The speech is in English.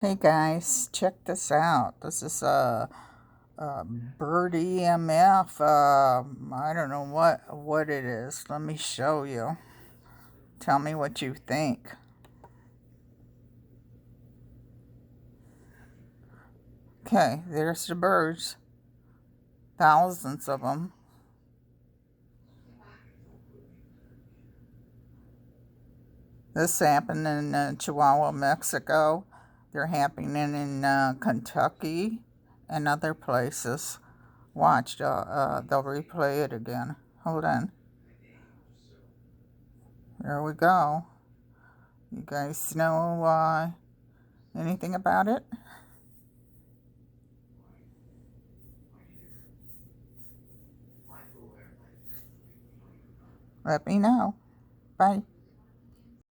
Hey guys, check this out. This is a bird EMF. I don't know what it is. Let me show you. Tell me what you think. Okay, there's the birds. Thousands of them. This happened in Chihuahua, Mexico. They're happening in Kentucky and other places. Watch, they'll replay it again. Hold on. There we go. You guys know anything about it? Let me know. Bye.